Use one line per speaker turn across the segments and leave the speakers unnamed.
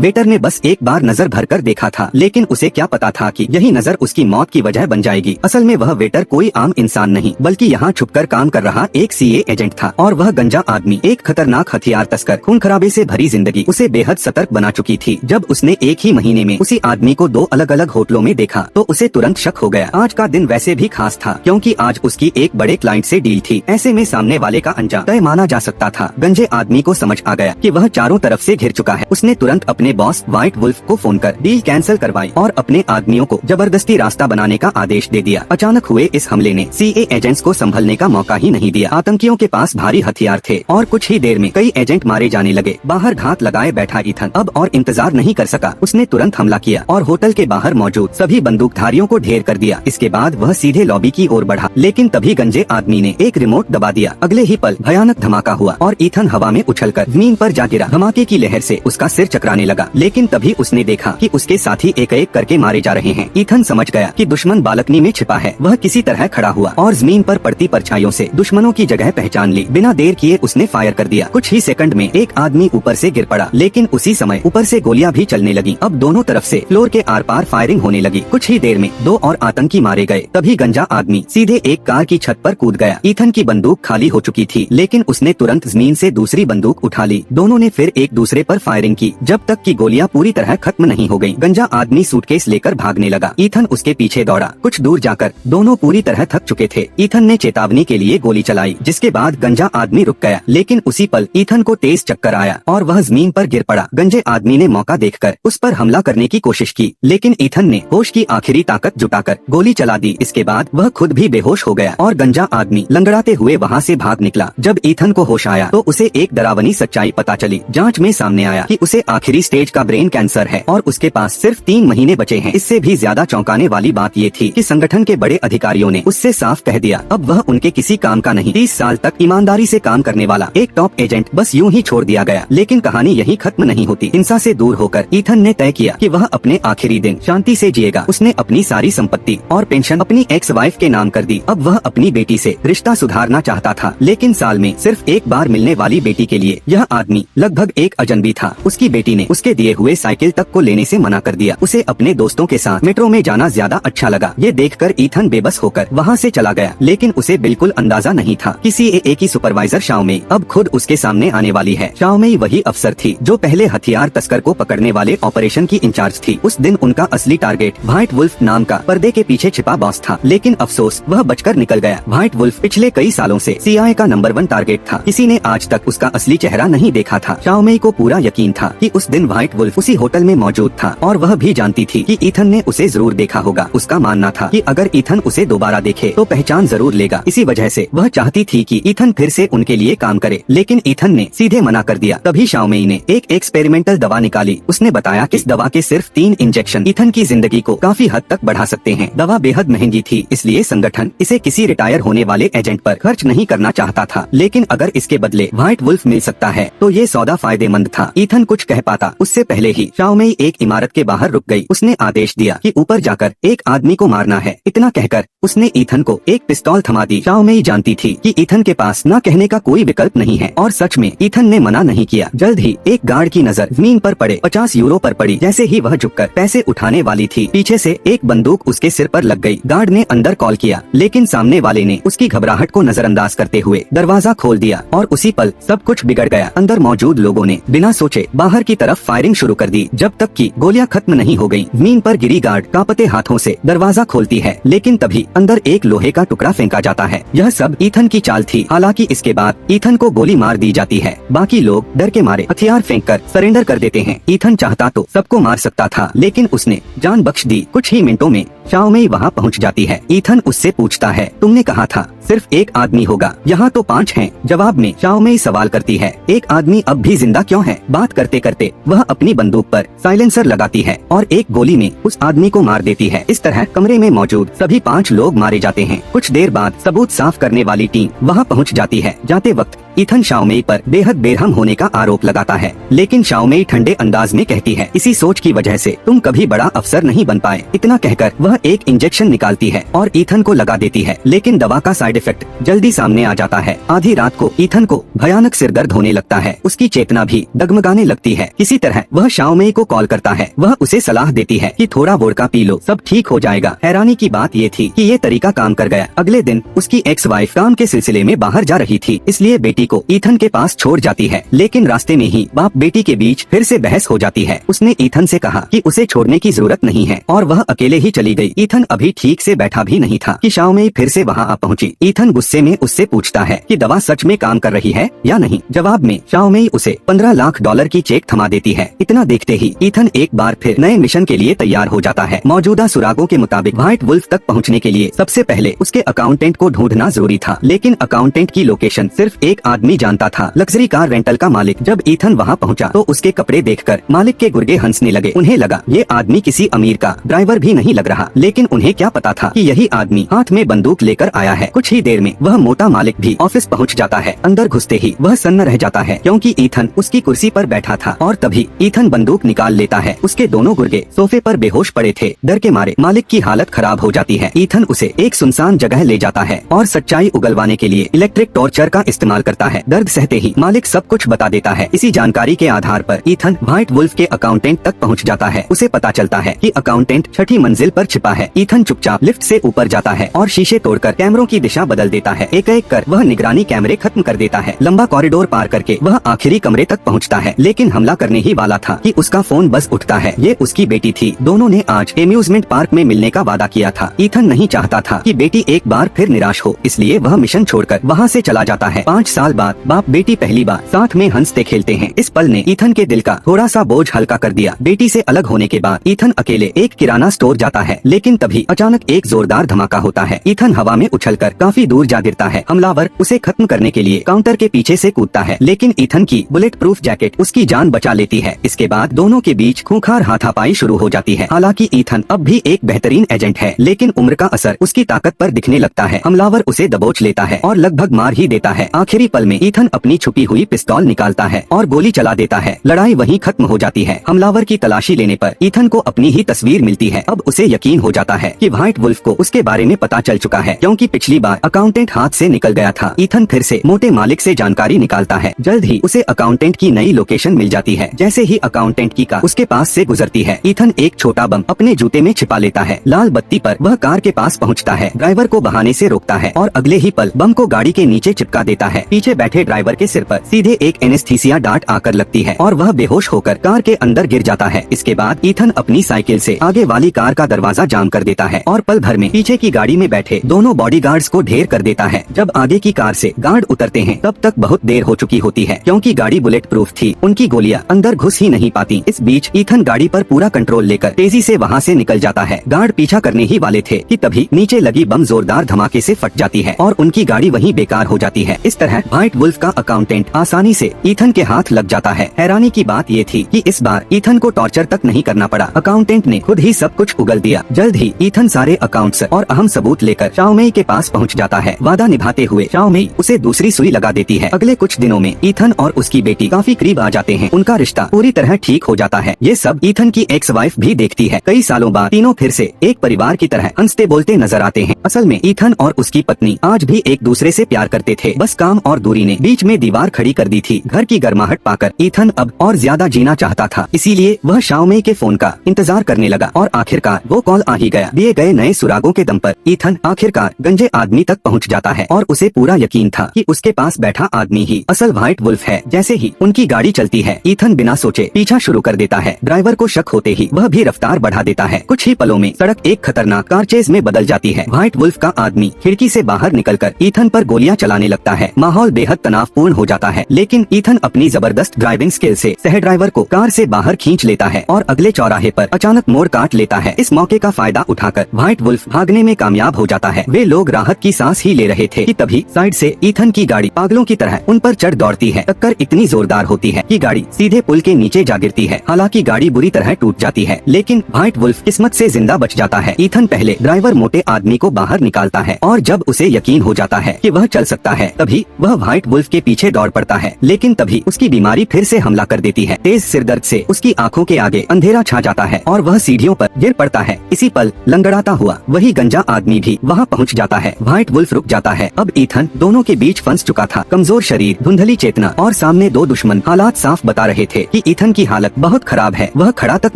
Waiter ने बस एक बार नजर भरकर देखा था, लेकिन उसे क्या पता था कि यही नजर उसकी मौत की वजह बन जाएगी। असल में वह वेटर कोई आम इंसान नहीं बल्कि यहाँ छुपकर काम कर रहा एक सीए एजेंट था, और वह गंजा आदमी एक खतरनाक हथियार तस्कर खून खराबे से भरी जिंदगी उसे बेहद सतर्क बना चुकी थी। जब उसने एक ही महीने में उसी आदमी को 2 अलग अलग होटलों में देखा तो उसे तुरंत शक हो गया। आज का दिन वैसे भी खास था क्योंकि आज उसकी एक बड़े क्लाइंट से डील थी। ऐसे में सामने वाले का अंजाम तय माना जा सकता था। गंजे आदमी को समझ आ गया कि वह चारों तरफ से घिर चुका है। उसने तुरंत अपने बॉस व्हाइट वुल्फ को फोन कर डील कैंसिल करवाई और अपने आदमियों को जबरदस्ती रास्ता बनाने का आदेश दे दिया। अचानक हुए इस हमले ने सीए एजेंट्स को संभलने का मौका ही नहीं दिया। आतंकियों के पास भारी हथियार थे और कुछ ही देर में कई एजेंट मारे जाने लगे। बाहर घात लगाए बैठा ईथन अब और इंतजार नहीं कर सका। उसने तुरंत हमला किया और होटल के बाहर मौजूद सभी बंदूकधारियों को ढेर कर दिया। इसके बाद वह सीधे लॉबी की ओर बढ़ा, लेकिन तभी गंजे आदमी ने एक रिमोट दबा दिया। अगले ही पल भयानक धमाका हुआ और ईथन हवा में उछलकर जमीन पर जा गिरा। धमाके की लहर से उसका सिर चकराने लगा, लेकिन तभी उसने देखा कि उसके साथी एक एक करके मारे जा रहे हैं। ईथन समझ गया कि दुश्मन बालकनी में छिपा है। वह किसी तरह खड़ा हुआ और जमीन पर पड़ती परछाइयों से दुश्मनों की जगह पहचान ली। बिना देर किए उसने फायर कर दिया। कुछ ही सेकंड में एक आदमी ऊपर से गिर पड़ा, लेकिन उसी समय ऊपर से गोलियां भी चलने लगी। अब दोनों तरफ से फ्लोर के आर पार फायरिंग होने लगी। कुछ ही देर में 2 और आतंकी मारे गए। तभी गंजा आदमी सीधे एक कार की छत पर कूद गया। ईथन की बंदूक खाली हो चुकी थी, लेकिन उसने तुरंत जमीन से दूसरी बंदूक उठा ली। दोनों ने फिर एक दूसरे पर फायरिंग की जब तक कि गोलियां पूरी तरह खत्म नहीं हो गयी। गंजा आदमी सूटकेस लेकर भागने लगा। ईथन उसके पीछे दौड़ा। कुछ दूर जाकर दोनों पूरी तरह थक चुके थे। ईथन ने चेतावनी के लिए गोली चलाई, जिसके बाद गंजा आदमी रुक गया, लेकिन उसी पल ईथन को तेज चक्कर आया और वह जमीन पर गिर पड़ा। गंजे आदमी ने मौका देखकर उस पर हमला करने की कोशिश की, लेकिन ईथन ने होश की आखिरी ताकत जुटाकर गोली चला दी। इसके बाद वह खुद भी बेहोश हो गया और गंजा आदमी लंगड़ाते हुए वहाँ से भाग निकला। जब ईथन को होश आया तो उसे एक डरावनी सच्चाई पता चली। जांच में सामने आया कि उसे आखिरी स्टेज का ब्रेन कैंसर है और उसके पास सिर्फ 3 महीने बचे हैं। इससे भी ज्यादा चौंकाने वाली बात ये थी कि संगठन के बड़े अधिकारियों ने उससे साफ कह दिया अब वह उनके किसी काम का नहीं। 30 साल तक ईमानदारी से काम करने वाला एक टॉप एजेंट बस यूं ही छोड़ दिया गया। लेकिन कहानी यहीं खत्म नहीं होती। हिंसा से दूर होकर ईथन ने तय किया कि वह अपने आखिरी दिन शांति से जिएगा। उसने अपनी सारी संपत्ति और पेंशन अपनी एक्स वाइफ के नाम कर दी। अब वह अपनी बेटी से रिश्ता सुधारना चाहता था, लेकिन साल में सिर्फ एक बार मिलने वाली बेटी के लिए यह आदमी लगभग एक अजनबी था। उसकी बेटी ने उसके दिए हुए साइकिल तक को लेने से मना कर दिया। उसे अपने दोस्तों के साथ मेट्रो में जाना ज्यादा अच्छा लगा। ये देखकर ईथन बेबस होकर वहाँ से चला गया, लेकिन उसे बिल्कुल अंदाजा नहीं था कि सीएए की सुपरवाइजर शाओमेई अब खुद उसके सामने आने वाली है। शाओमेई वही अफसर थी जो पहले हथियार तस्कर को पकड़ने वाले ऑपरेशन की इंचार्ज थी। उस दिन उनका असली टारगेट व्हाइट वुल्फ नाम का पर्दे के पीछे छिपा बॉस था, लेकिन अफसोस वह बचकर निकल गया। व्हाइट वुल्फ पिछले कई सालों से सीआईए का नंबर 1 टारगेट था। किसी ने आज तक उसका असली चेहरा नहीं देखा था। शाओमेई को पूरा यकीन था कि उस दिन व्हाइट वुल्फ उसी होटल में मौजूद था और वह भी जानती थी कि ईथन ने उसे जरूर देखा होगा। उसका मानना था कि अगर ईथन उसे दोबारा देखे तो पहचान जरूर लेगा। इसी वजह से वह चाहती थी कि ईथन फिर से उनके लिए काम करे, लेकिन ईथन ने सीधे मना कर दिया। तभी शाओमेई ने एक एक्सपेरिमेंटल दवा निकाली। उसने बताया कि इस दवा के सिर्फ 3 इंजेक्शन ईथन की जिंदगी को काफी हद तक बढ़ा सकते हैं। दवा बेहद महंगी थी, इसलिए संगठन इसे किसी रिटायर होने वाले एजेंट पर खर्च नहीं करना चाहता था, लेकिन अगर इसके बदले व्हाइट वुल्फ मिल सकता है तो ये सौदा फायदेमंद था। ईथन कुछ कह पाता उससे पहले ही शाओमेई एक इमारत के बाहर रुक गई। उसने आदेश दिया कि ऊपर जाकर एक आदमी को मारना है। इतना कहकर उसने ईथन को एक पिस्तौल थमा दी। शाओमेई जानती थी कि ईथन के पास न कहने का कोई विकल्प नहीं है, और सच में ईथन ने मना नहीं किया। जल्द ही एक गार्ड की नजर जमीन पर पड़े 50 यूरो पर पड़ी। जैसे ही वह झुककर पैसे उठाने वाली थी, पीछे से एक बंदूक उसके सिर पर लग गई। गार्ड ने अंदर कॉल किया, लेकिन सामने वाले ने उसकी घबराहट को नजरअंदाज करते हुए दरवाजा खोल दिया और उसी पल सब कुछ बिगड़ गया। अंदर मौजूद लोगों ने बिना सोचे बाहर की तरफ फायरिंग शुरू कर दी, जब तक कि गोलियां खत्म नहीं हो गयी। जमीन पर गिरी गार्ड कांपते हाथों से दरवाजा खोलती है, लेकिन तभी अंदर एक लोहे का टुकड़ा फेंका जाता है। यह सब ईथन की चाल थी। हालांकि इसके बाद ईथन को गोली मार दी जाती है। बाकी लोग डर के मारे हथियार फेंककर सरेंडर कर देते हैं। ईथन चाहता तो सबको मार सकता था, लेकिन उसने जान बख्श दी। कुछ ही मिनटों में शाओमेई वहाँ पहुँच जाती है। ईथन उससे पूछता है, तुमने कहा था सिर्फ एक आदमी होगा, यहाँ तो 5 हैं। जवाब में शाओमेई सवाल करती है, एक आदमी अब भी जिंदा क्यों है? बात करते करते वह अपनी बंदूक पर साइलेंसर लगाती है और एक गोली में उस आदमी को मार देती है। इस तरह कमरे में मौजूद सभी 5 लोग मारे जाते हैं। कुछ देर बाद सबूत साफ करने वाली टीम वहाँ पहुँच जाती है। जाते वक्त ईथन शाओमेई पर बेहद बेरहम होने का आरोप लगाता है, लेकिन शाओमेई ठंडे अंदाज में कहती है, इसी सोच की वजह से तुम कभी बड़ा अफसर नहीं बन पाए। इतना कहकर वह एक इंजेक्शन निकालती है और ईथन को लगा देती है, लेकिन दवा का साइड साइड इफेक्ट जल्दी सामने आ जाता है। आधी रात को ईथन को भयानक सिर दर्द होने लगता है। उसकी चेतना भी डगमगाने लगती है। किसी तरह वह शाओमेई को कॉल करता है। वह उसे सलाह देती है कि थोड़ा वोडका पी लो, सब ठीक हो जाएगा। हैरानी की बात ये थी कि ये तरीका काम कर गया। अगले दिन उसकी एक्स वाइफ काम के सिलसिले में बाहर जा रही थी, इसलिए बेटी को ईथन के पास छोड़ जाती है। लेकिन रास्ते में ही बाप बेटी के बीच फिर से बहस हो जाती है। उसने ईथन से कहा कि उसे छोड़ने की जरूरत नहीं है और वह अकेले ही चली गई। ईथन अभी ठीक से बैठा भी नहीं था कि शाओमेई फिर से वहाँ आ पहुँची। ईथन गुस्से में उससे पूछता है कि दवा सच में काम कर रही है या नहीं। जवाब में शाओमेई उसे $15 लाख की चेक थमा देती है। इतना देखते ही ईथन एक बार फिर नए मिशन के लिए तैयार हो जाता है। मौजूदा सुरागों के मुताबिक व्हाइट वुल्फ तक पहुंचने के लिए सबसे पहले उसके अकाउंटेंट को ढूंढना जरूरी था, लेकिन अकाउंटेंट की लोकेशन सिर्फ एक आदमी जानता था, लग्जरी कार रेंटल का मालिक। जब ईथन वहां पहुंचा तो उसके कपड़े देखकर मालिक के गुर्गे हंसने लगे। उन्हें लगा ये आदमी किसी अमीर का ड्राइवर भी नहीं लग रहा, लेकिन उन्हें क्या पता था कि यही आदमी हाथ में बंदूक लेकर आया है। कुछ ही देर में वह मोटा मालिक भी ऑफिस पहुँच जाता है। अंदर घुसते ही वह सन्न रह जाता है क्योंकि ईथन उसकी कुर्सी पर बैठा था और तभी ईथन बंदूक निकाल लेता है। उसके दोनों गुर्गे सोफे पर बेहोश पड़े थे। डर के मारे मालिक की हालत खराब हो जाती है। ईथन उसे एक सुनसान जगह ले जाता है और सच्चाई उगलवाने के लिए इलेक्ट्रिक टॉर्चर का इस्तेमाल करता है। दर्द सहते ही मालिक सब कुछ बता देता है। इसी जानकारी के आधार पर ईथन व्हाइट वुल्फ के अकाउंटेंट तक पहुंच जाता है। उसे पता चलता है कि अकाउंटेंट छठी मंजिल पर छिपा है। ईथन चुपचाप लिफ्ट से ऊपर जाता है और शीशे तोड़कर कैमरों की दिशा बदल देता है। एक एक कर वह निगरानी कैमरे खत्म कर देता है। लंबा कॉरिडोर पार करके वह आखिरी कमरे तक पहुंचता है, लेकिन हमला करने ही वाला था कि उसका फोन बस उठता है। ये उसकी बेटी थी। दोनों ने आज एम्यूजमेंट पार्क में मिलने का वादा किया था। ईथन नहीं चाहता था कि बेटी एक बार फिर निराश हो, इसलिए वह मिशन छोड़कर वहाँ से चला जाता है। 5 साल बाद बाप बेटी पहली बार साथ में हंसते खेलते हैं। इस पल ने ईथन के दिल का थोड़ा सा बोझ हल्का कर दिया। बेटी से अलग होने के बाद ईथन अकेले एक किराना स्टोर जाता है, लेकिन तभी अचानक एक जोरदार धमाका होता है। ईथन हवा में उछलकर काफी दूर जा गिरता है। हमलावर उसे खत्म करने के लिए काउंटर के पीछे से कूदता है, लेकिन ईथन की बुलेट प्रूफ जैकेट उसकी जान बचा लेती है। इसके बाद दोनों के बीच खूंखार हाथापाई शुरू हो जाती है। हालांकि ईथन अब भी एक बेहतरीन एजेंट है, लेकिन उम्र का असर उसकी ताकत पर दिखने लगता है। हमलावर उसे दबोच लेता है और लगभग मार ही देता है। आखिरी पल में ईथन अपनी छुपी हुई पिस्तौल निकालता है और गोली चला देता है। लड़ाई वहीं खत्म हो जाती है। हमलावर की तलाशी लेने पर ईथन को अपनी ही तस्वीर मिलती है। अब उसे यकीन हो जाता है कि व्हाइट वुल्फ को उसके बारे में पता चल चुका है, क्योंकि पिछली बार अकाउंटेंट हाथ से निकल गया था। ईथन फिर से मोटे मालिक से जानकारी निकालता है। जल्द ही उसे अकाउंटेंट की नई लोकेशन मिल जाती है। जैसे ही अकाउंटेंट की कार उसके पास से गुजरती है, ईथन एक छोटा बम अपने जूते में छिपा लेता है। लाल बत्ती पर वह कार के पास पहुंचता है, ड्राइवर को बहाने से रोकता है और अगले ही पल बम को गाड़ी के नीचे चिपका देता है। पीछे बैठे ड्राइवर के सिर पर सीधे एक एनेस्थीसिया डार्ट आकर लगती है और वह बेहोश होकर कार के अंदर गिर जाता है। इसके बाद ईथन अपनी साइकिल से आगे वाली कार का दरवाजा जाम कर देता है और पल भर में पीछे की गाड़ी में बैठे दोनों बॉडीगार्ड्स को ढेर कर देता है। जब आगे की कार से गार्ड उतरते हैं तब तक बहुत देर हो चुकी होती है, क्योंकि गाड़ी बुलेट प्रूफ थी। उनकी गोलियां अंदर घुस ही नहीं पाती। इस बीच ईथन गाड़ी पर पूरा कंट्रोल लेकर तेजी से वहाँ से निकल जाता है। गार्ड पीछा करने ही वाले थे कि तभी नीचे लगी बम जोरदार धमाके से फट जाती है और उनकी गाड़ी वहीं बेकार हो जाती है। इस तरह व्हाइट वुल्फ का अकाउंटेंट आसानी से ईथन के हाथ लग जाता है। हैरानी की बात ये थी कि इस बार ईथन को टॉर्चर तक नहीं करना पड़ा। अकाउंटेंट ने खुद ही सब कुछ उगल दिया। जल्द ही ईथन सारे अकाउंट्स और अहम सबूत लेकर शाओमेई के पास पहुंच जाता है। वादा निभाते हुए शाओमेई उसे दूसरी सुई लगा देती है। अगले कुछ दिनों में ईथन और उसकी बेटी काफी करीब आ जाते हैं। उनका रिश्ता पूरी तरह ठीक हो जाता है। ये सब ईथन की एक्स वाइफ भी देखती है। कई सालों बाद तीनों फिर से एक परिवार की तरह हंसते बोलते नजर आते हैं। असल में ईथन और उसकी पत्नी आज भी एक दूसरे से प्यार करते थे, बस काम और दूरी ने बीच में दीवार खड़ी कर दी थी। घर की गर्माहट पाकर ईथन अब और ज्यादा जीना चाहता था, इसीलिए वह शाओमेई के फोन का इंतजार करने लगा और आखिरकार वो कॉल आ ही गया। दिए गए नए सुरागों के दम पर ईथन आखिरकार गंजे आदमी तक पहुंच जाता है और उसे पूरा यकीन था कि उसके पास बैठा आदमी ही असल व्हाइट वुल्फ है। जैसे ही उनकी गाड़ी चलती है, ईथन बिना सोचे पीछा शुरू कर देता है। ड्राइवर को शक होते ही वह भी रफ्तार बढ़ा देता है। कुछ ही पलों में सड़क एक खतरनाक कार चेज में बदल जाती है। व्हाइट वुल्फ का आदमी खिड़की से बाहर निकलकर ईथन पर गोलियां चलाने लगता है। माहौल बेहद तनावपूर्ण हो जाता है, लेकिन ईथन अपनी जबरदस्त ड्राइविंग स्किल से सह ड्राइवर को कार से बाहर खींच लेता है और अगले चौराहे पर अचानक मोड़ काट लेता है। इस मौके का फायदा उठाकर व्हाइट वुल्फ भागने में कामयाब हो जाता है। वे लोग राहत की सांस ही ले रहे थे कि तभी साइड से ईथन की गाड़ी पागलों की तरह उन पर चढ़ दौड़ती है। टक्कर इतनी जोरदार होती है कि गाड़ी सीधे पुल के नीचे जा गिरती है। हालांकि गाड़ी बुरी तरह टूट जाती है, लेकिन व्हाइट वुल्फ किस्मत से जिंदा बच जाता है। ईथन पहले ड्राइवर मोटे आदमी को बाहर निकालता है और जब उसे यकीन हो जाता है कि वह चल सकता है, तभी वह व्हाइट वुल्फ के पीछे दौड़ पड़ता है। लेकिन तभी उसकी बीमारी फिर से हमला कर देती है। तेज सिरदर्द से उसकी आंखों के आगे अंधेरा छा जाता है और वह सीढ़ियों पर गिर पड़ता है। इसी पल लंगड़ाता हुआ वही गंजा आदमी भी वहाँ पहुँच जाता है। व्हाइट व्हाइट वुल्फ रुक जाता है। अब ईथन दोनों के बीच फंस चुका था। कमजोर शरीर, धुंधली चेतना और सामने दो दुश्मन हालात साफ बता रहे थे कि ईथन की हालत बहुत खराब है। वह खड़ा तक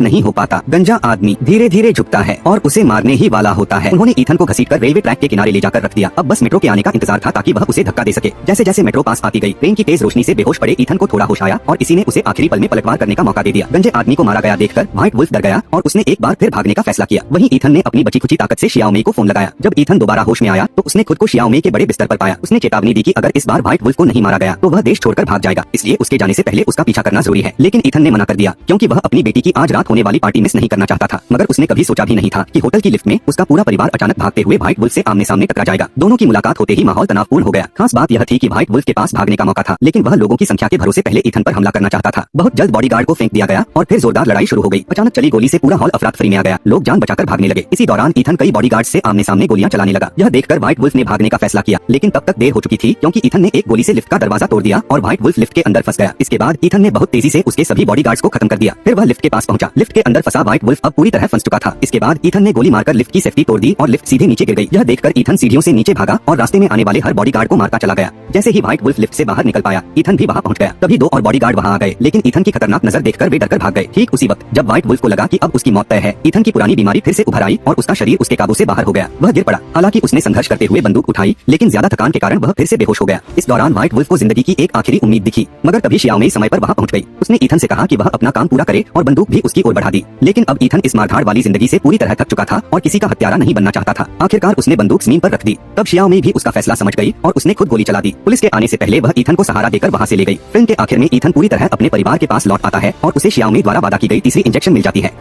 नहीं हो पाता। गंजा आदमी धीरे धीरे झुकता है और उसे मारने ही वाला होता है। उन्होंने ईथन को घसीटकर रेलवे ट्रैक के किनारे ले जाकर रख दिया। अब बस मेट्रो के आने का इंतजार था ताकि वह उसे धक्का दे सके। जैसे जैसे मेट्रो पास आती गई, ट्रेन की तेज रोशनी से बेहोश पड़े ईथन को थोड़ा होश आया और इसी ने उसे आखिरी पल में पलटवार करने का मौका दे दिया। गंजे आदमी को मारा गया देखकर व्हाइट वुल्फ डर गया और उसने एक बार फिर भागने का फैसला किया। वहीं ईथन ने अपनी बची खुची ताकत से शियाओ मेई को फोन लगाया। जब ईथन दोबारा होश में आया तो उसने खुद को शियाओ मेई के बड़े बिस्तर पर पाया। उसने चेतावनी दी कि अगर इस बार व्हाइट वुल्फ को नहीं मारा गया तो वह देश छोड़कर भाग जाएगा, इसलिए उसके जाने से पहले उसका पीछा करना जरूरी है। लेकिन ईथन ने मना कर दिया क्योंकि वह अपनी बेटी की आज रात होने वाली पार्टी मिस नहीं करना चाहता था। मगर उसने कभी सोचा भी नहीं था कि होटल की लिफ्ट में उसका पूरा परिवार अचानक भागते हुए व्हाइट वुल्फ से आमने सामने टकरा जाएगा। दोनों की मुलाकात होते ही माहौल तनावपूर्ण हो गया। खास बात यह थी कि व्हाइट वुल्फ के पास भागने का मौका था, लेकिन वह लोगों की संख्या के भरोसे पहले ईथन पर हमला करना चाहता था। बहुत जल्द बॉडीगार्ड को फेंक दिया गया और फिर जोरदार लड़ाई शुरू हो गई। अचानक चली गोली से पूरा हॉल अफरा तफरी में आ गया। लोग जान बचाकर भागने लगे। इसी दौरान ईथन कई बॉडीगार्ड से आमने सामने गोलियां चलाने लगा। यह देखकर व्हाइट वुल्फ ने भागने का फैसला किया, लेकिन तब तक देर हो चुकी थी क्योंकि ईथन ने एक गोली से लिफ्ट का दरवाजा तोड़ दिया और व्हाइट वुल्फ लिफ्ट के अंदर फंस गया। इसके बाद ईथन ने बहुत तेजी से उसके सभी बॉडीगार्ड्स को खत्म कर दिया। फिर वह लिफ्ट के पास पहुंचा। लिफ्ट के अंदर फंसा व्हाइट वुल्फ अब पूरी तरह फंस चुका था। इसके बाद ईथन ने गोली मारकर लिफ्ट की सेफ्टी तोड़ दी और लिफ्ट सीधे नीचे गिर गई। यह देखकर ईथन सीढ़ियों से नीचे भागा और रास्ते में आने वाले हर बॉडीगार्ड को मारता चला गया। जैसे ही व्हाइट वुल्फ लिफ्ट से बाहर निकल पाया, ईथन भी वहां पहुंच गया। तभी दो और बॉडीगार्ड वहां आ गए, लेकिन ईथन की खतरनाक नजर देखकर वे डरकर भाग गए। ठीक उसी वक्त जब व्हाइट वुल्फ को लगा कि अब उसकी मौत तय है, ईथन की पुरानी बीमारी फिर से उभर आई और उसका शरीर उसके काबू से बाहर हो गया। वह गिर पड़ा। हालांकि उसने संघर्ष करते हुए बंदूक उठाई, लेकिन ज्यादा थकान के कारण वह फिर से बेहोश हो गया। इस दौरान व्हाइट वुल्फ को जिंदगी की एक आखिरी उम्मीद दिखी, मगर तभी शियाओ मेई समय पर वहां पहुंच गई। उसने ईथन से कहा कि वह अपना काम पूरा करे और बंदूक भी उसकी ओर बढ़ा दी। लेकिन अब ईथन इस मारधाड़ वाली जिंदगी से पूरी तरह थक चुका था और किसी का हत्यारा नहीं बनना चाहता था। आखिरकार उसने बंदूक जमीन पर रख दी। तब शियाओ मेई भी उसका फैसला समझ गई और उसने खुद गोली चला दी। पुलिस के आने से पहले वह ईथन को सहारा देकर वहां से ले गई। फिल्म के आखिर में ईथन पूरी तरह अपने परिवार के पास लौट आता है और उसे शियाओ मेई द्वारा वादा की गई तीसरी इंजेक्शन मिल जाती है।